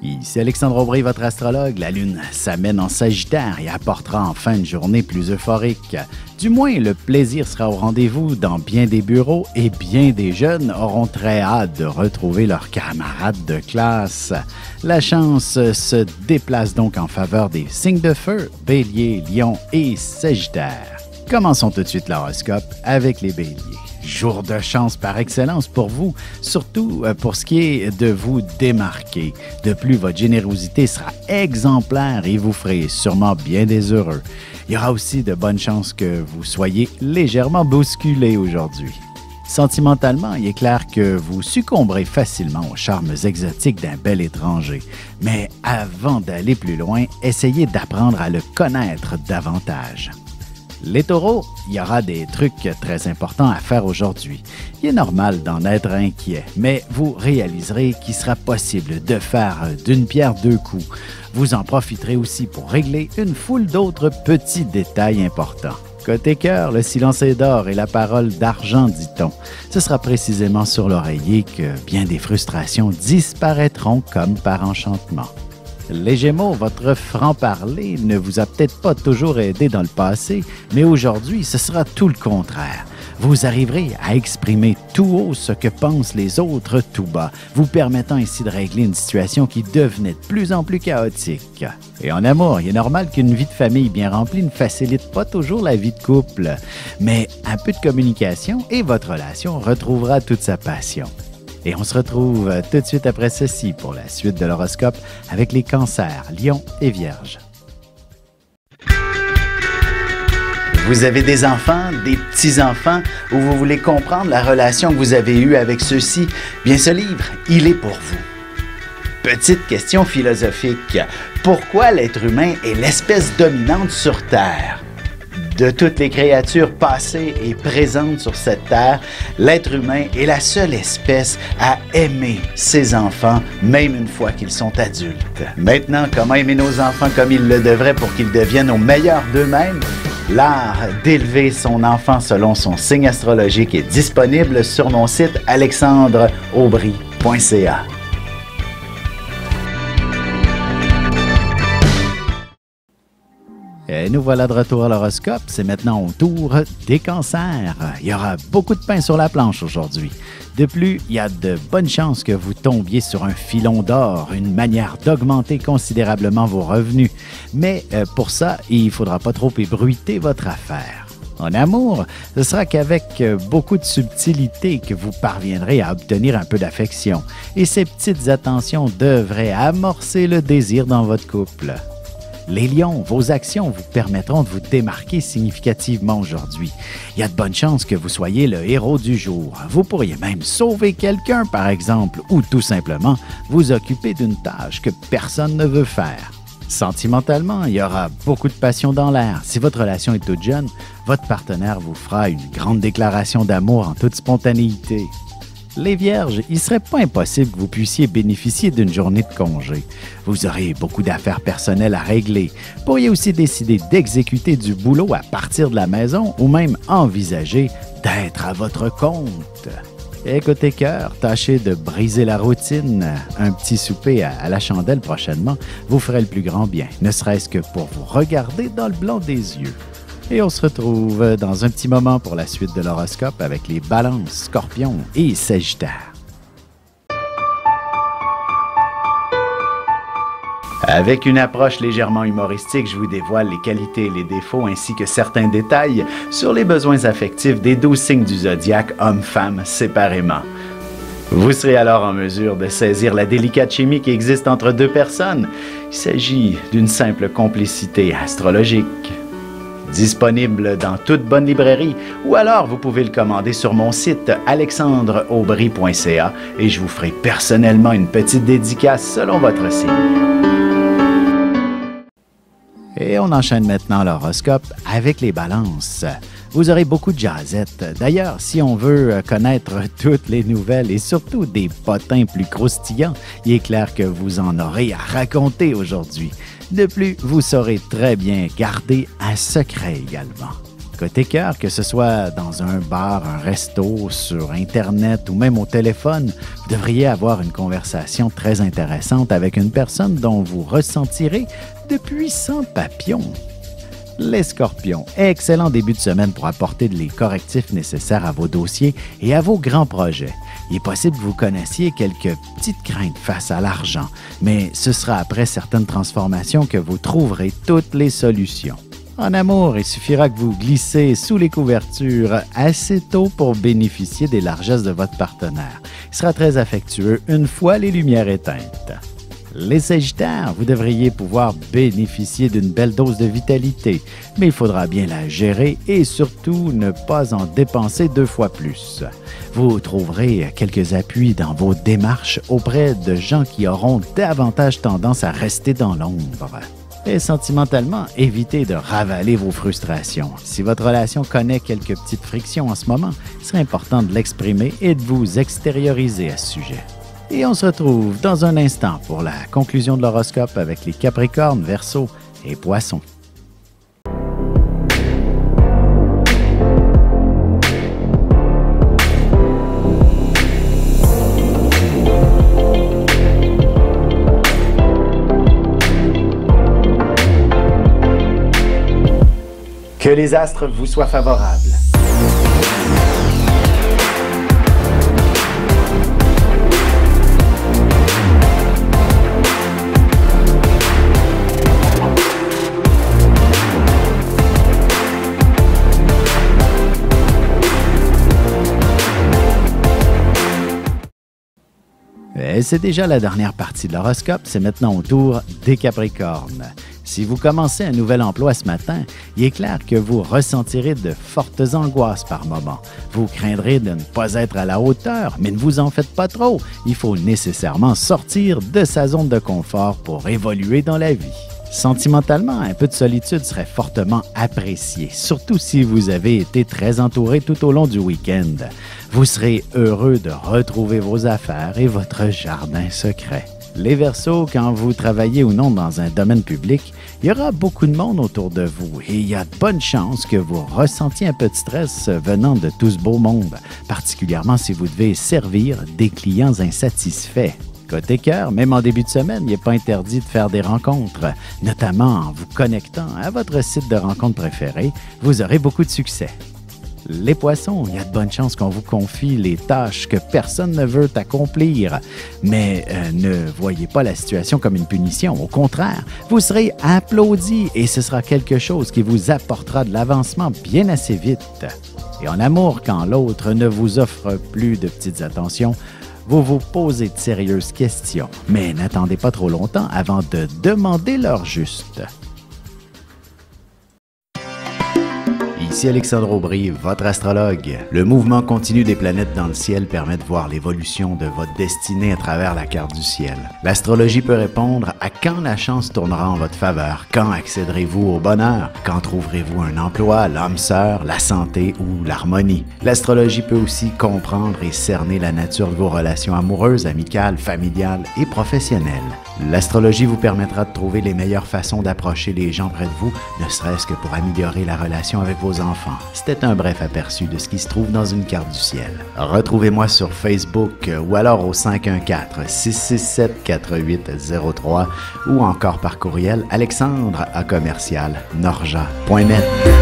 Ici Alexandre Aubry, votre astrologue. La Lune s'amène en Sagittaire et apportera en fin de journée plus euphorique. Du moins, le plaisir sera au rendez-vous dans bien des bureaux et bien des jeunes auront très hâte de retrouver leurs camarades de classe. La chance se déplace donc en faveur des signes de feu, Bélier, Lion et Sagittaire. Commençons tout de suite l'horoscope avec les Béliers. Jour de chance par excellence pour vous, surtout pour ce qui est de vous démarquer. De plus, votre générosité sera exemplaire et vous ferez sûrement bien des heureux. Il y aura aussi de bonnes chances que vous soyez légèrement bousculé aujourd'hui. Sentimentalement, il est clair que vous succomberez facilement aux charmes exotiques d'un bel étranger. Mais avant d'aller plus loin, essayez d'apprendre à le connaître davantage. Les taureaux, il y aura des trucs très importants à faire aujourd'hui. Il est normal d'en être inquiet, mais vous réaliserez qu'il sera possible de faire d'une pierre deux coups. Vous en profiterez aussi pour régler une foule d'autres petits détails importants. Côté cœur, le silence est d'or et la parole d'argent, dit-on. Ce sera précisément sur l'oreiller que bien des frustrations disparaîtront comme par enchantement. Les Gémeaux, votre franc-parler ne vous a peut-être pas toujours aidé dans le passé, mais aujourd'hui, ce sera tout le contraire. Vous arriverez à exprimer tout haut ce que pensent les autres tout bas, vous permettant ainsi de régler une situation qui devenait de plus en plus chaotique. Et en amour, il est normal qu'une vie de famille bien remplie ne facilite pas toujours la vie de couple, mais un peu de communication et votre relation retrouvera toute sa passion. Et on se retrouve tout de suite après ceci pour la suite de l'horoscope avec les cancers, lions et vierges. Vous avez des enfants, des petits-enfants, ou vous voulez comprendre la relation que vous avez eue avec ceux-ci? Bien, ce livre, il est pour vous. Petite question philosophique. Pourquoi l'être humain est l'espèce dominante sur Terre? De toutes les créatures passées et présentes sur cette terre, l'être humain est la seule espèce à aimer ses enfants, même une fois qu'ils sont adultes. Maintenant, comment aimer nos enfants comme ils le devraient pour qu'ils deviennent au meilleur d'eux-mêmes? L'art d'élever son enfant selon son signe astrologique est disponible sur mon site alexandreaubry.ca. Et nous voilà de retour à l'horoscope. C'est maintenant au tour des cancers. Il y aura beaucoup de pain sur la planche aujourd'hui. De plus, il y a de bonnes chances que vous tombiez sur un filon d'or, une manière d'augmenter considérablement vos revenus. Mais pour ça, il ne faudra pas trop ébruiter votre affaire. En amour, ce sera qu'avec beaucoup de subtilité que vous parviendrez à obtenir un peu d'affection. Et ces petites attentions devraient amorcer le désir dans votre couple. Les lions, vos actions vous permettront de vous démarquer significativement aujourd'hui. Il y a de bonnes chances que vous soyez le héros du jour. Vous pourriez même sauver quelqu'un, par exemple, ou tout simplement vous occuper d'une tâche que personne ne veut faire. Sentimentalement, il y aura beaucoup de passion dans l'air. Si votre relation est toute jeune, votre partenaire vous fera une grande déclaration d'amour en toute spontanéité. Les Vierges, il ne serait pas impossible que vous puissiez bénéficier d'une journée de congé. Vous aurez beaucoup d'affaires personnelles à régler. Vous pourriez aussi décider d'exécuter du boulot à partir de la maison ou même envisager d'être à votre compte. Et côté cœur, tâchez de briser la routine. Un petit souper à la chandelle prochainement vous ferait le plus grand bien, ne serait-ce que pour vous regarder dans le blanc des yeux. Et on se retrouve dans un petit moment pour la suite de l'horoscope avec les balances, scorpions et sagittaires. Avec une approche légèrement humoristique, je vous dévoile les qualités et les défauts ainsi que certains détails sur les besoins affectifs des 12 signes du zodiaque, hommes-femmes séparément. Vous serez alors en mesure de saisir la délicate chimie qui existe entre deux personnes. Il s'agit d'une simple complicité astrologique. Disponible dans toute bonne librairie ou alors vous pouvez le commander sur mon site alexandreaubry.ca et je vous ferai personnellement une petite dédicace selon votre signe. Et on enchaîne maintenant l'horoscope avec les balances. Vous aurez beaucoup de jasettes. D'ailleurs, si on veut connaître toutes les nouvelles et surtout des potins plus croustillants, il est clair que vous en aurez à raconter aujourd'hui. De plus, vous saurez très bien garder un secret également. Côté cœur, que ce soit dans un bar, un resto, sur Internet ou même au téléphone, vous devriez avoir une conversation très intéressante avec une personne dont vous ressentirez de puissants papillons. Les scorpions, excellent début de semaine pour apporter les correctifs nécessaires à vos dossiers et à vos grands projets. Il est possible que vous connaissiez quelques petites craintes face à l'argent, mais ce sera après certaines transformations que vous trouverez toutes les solutions. En amour, il suffira que vous glissez sous les couvertures assez tôt pour bénéficier des largesses de votre partenaire. Il sera très affectueux une fois les lumières éteintes. Les Sagittaires, vous devriez pouvoir bénéficier d'une belle dose de vitalité, mais il faudra bien la gérer et surtout ne pas en dépenser 2 fois plus. Vous trouverez quelques appuis dans vos démarches auprès de gens qui auront davantage tendance à rester dans l'ombre. Et sentimentalement, évitez de ravaler vos frustrations. Si votre relation connaît quelques petites frictions en ce moment, il serait important de l'exprimer et de vous extérioriser à ce sujet. Et on se retrouve dans un instant pour la conclusion de l'horoscope avec les Capricornes, Verseaux et Poissons. Que les astres vous soient favorables. Et c'est déjà la dernière partie de l'horoscope, c'est maintenant au tour des Capricornes. Si vous commencez un nouvel emploi ce matin, il est clair que vous ressentirez de fortes angoisses par moments. Vous craindrez de ne pas être à la hauteur, mais ne vous en faites pas trop. Il faut nécessairement sortir de sa zone de confort pour évoluer dans la vie. Sentimentalement, un peu de solitude serait fortement apprécié, surtout si vous avez été très entouré tout au long du week-end. Vous serez heureux de retrouver vos affaires et votre jardin secret. Les Verseaux, quand vous travaillez ou non dans un domaine public, il y aura beaucoup de monde autour de vous et il y a de bonnes chances que vous ressentiez un peu de stress venant de tout ce beau monde, particulièrement si vous devez servir des clients insatisfaits. Côté cœur, même en début de semaine, il n'est pas interdit de faire des rencontres, notamment en vous connectant à votre site de rencontre préféré. Vous aurez beaucoup de succès. Les Poissons, il y a de bonnes chances qu'on vous confie les tâches que personne ne veut accomplir. Mais ne voyez pas la situation comme une punition. Au contraire, vous serez applaudi et ce sera quelque chose qui vous apportera de l'avancement bien assez vite. Et en amour, quand l'autre ne vous offre plus de petites attentions, vous vous posez de sérieuses questions. Mais n'attendez pas trop longtemps avant de demander leur juste. Ici Alexandre Aubry, votre astrologue. Le mouvement continu des planètes dans le ciel permet de voir l'évolution de votre destinée à travers la carte du ciel. L'astrologie peut répondre à quand la chance tournera en votre faveur, quand accéderez-vous au bonheur, quand trouverez-vous un emploi, l'âme sœur, la santé ou l'harmonie. L'astrologie peut aussi comprendre et cerner la nature de vos relations amoureuses, amicales, familiales et professionnelles. L'astrologie vous permettra de trouver les meilleures façons d'approcher les gens près de vous, ne serait-ce que pour améliorer la relation avec vos enfants. C'était un bref aperçu de ce qui se trouve dans une carte du ciel. Retrouvez-moi sur Facebook ou alors au 514-667-4803 ou encore par courriel alexandre@norja.net.